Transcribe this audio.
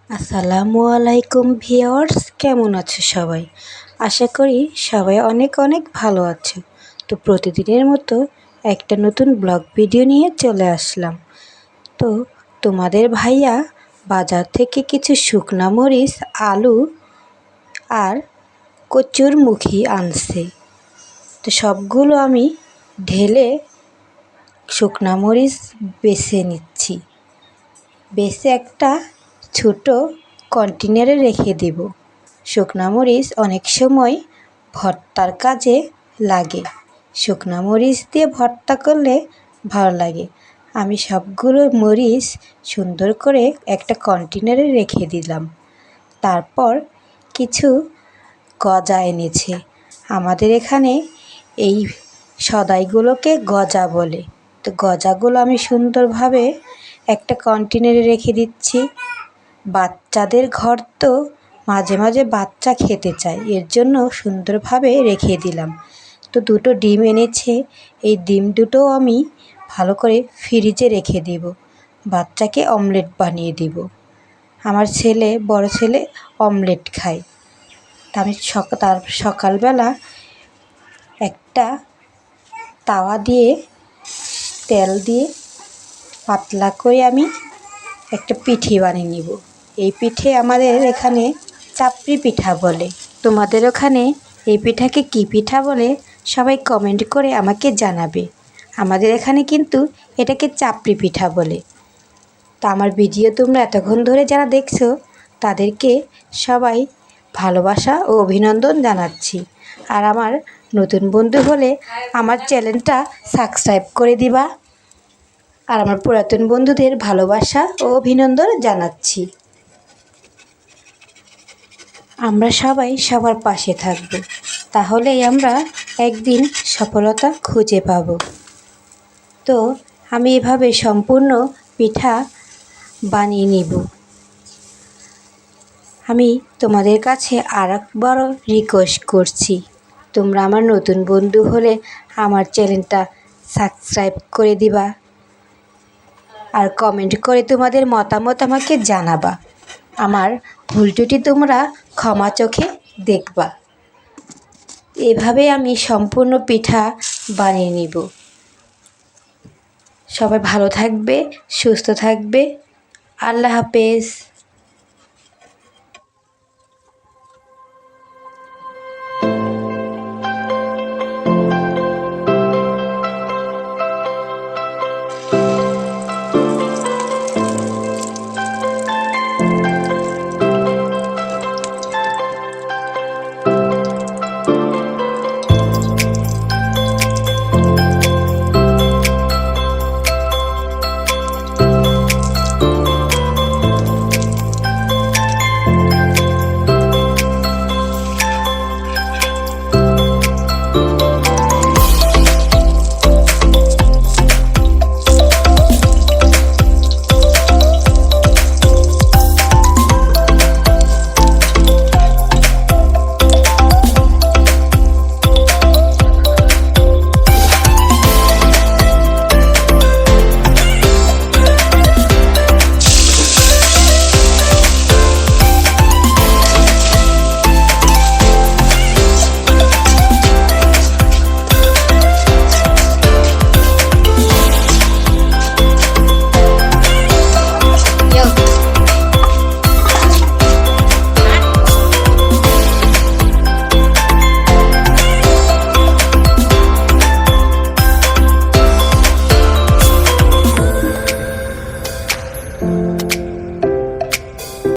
আসসালামু আলাইকুম ভিউয়ার্স, কেমন আছো সবাই? আশা করি সবাই অনেক অনেক ভালো আছো। তো প্রতিদিনের মতো একটা নতুন ব্লগ ভিডিও নিয়ে চলে আসলাম। তো তোমাদের ভাইয়া বাজার থেকে কিছু শুকনা মরিচ, আলু আর কচুর মুখী আনছে। তো সবগুলো আমি ঢেলে শুকনা মরিচ বেছে নিচ্ছি। বেছে একটা ছোট কন্টেনারে রেখে দেব। শুকনা মরিচ অনেক সময় ভর্তার কাজে লাগে। শুকনা মরিচ দিয়ে ভর্তা করলে ভালো লাগে। আমি সবগুলো মরিচ সুন্দর করে একটা কন্টেনারে রেখে দিলাম। তারপর কিছু গজা এনেছে। আমাদের এখানে এই সদাইগুলোকে গজা বলে। তো গজাগুলো আমি সুন্দরভাবে একটা কন্টেনারে রেখে দিচ্ছি। বাচ্চাদের ঘর তো মাঝে মাঝে বাচ্চা খেতে চায়, এর জন্য সুন্দরভাবে রেখে দিলাম। তো দুটো ডিম এনেছে, এই ডিম দুটোও আমি ভালো করে ফ্রিজে রেখে দেব। বাচ্চাকে অমলেট বানিয়ে দেব। আমার বড় ছেলে অমলেট খায়। তা আমি সকালবেলা একটা তাওয়া দিয়ে তেল দিয়ে পাতলা করে আমি একটা পিঠে বানিয়ে নিব। এই পিঠে আমাদের এখানে চাপড়ি পিঠা বলে। তোমাদের ওখানে এই পিঠাকে কী পিঠা বলে সবাই কমেন্ট করে আমাকে জানাবে। আমাদের এখানে কিন্তু এটাকে চাপড়ি পিঠা বলে। তা আমার ভিডিও তোমরা এতক্ষণ ধরে যারা দেখছো তাদেরকে সবাই ভালোবাসা ও অভিনন্দন জানাচ্ছি। আর আমার নতুন বন্ধু হলে আমার চ্যানেলটা সাবস্ক্রাইব করে দিবা। আর আমার পুরাতন বন্ধুদের ভালোবাসা ও অভিনন্দন জানাচ্ছি। আমরা সবাই সবার পাশে থাকব, তাহলেই আমরা একদিন সফলতা খুঁজে পাব। তো আমি এভাবে সম্পূর্ণ পিঠা বানিয়ে নিব। আমি তোমাদের কাছে আরেকবারও রিকোয়েস্ট করছি, তোমরা আমার নতুন বন্ধু হলে আমার চ্যানেলটা সাবস্ক্রাইব করে দিবা আর কমেন্ট করে তোমাদের মতামত আমাকে জানাবা। আমার ভুল ত্রুটি তোমরা ক্ষমা চোখে দেখবা। এভাবে আমি সম্পূর্ণ পিঠা বানিয়ে নিব। সবাই ভালো থাকবে, সুস্থ থাকবে। আল্লাহ হাফেজ।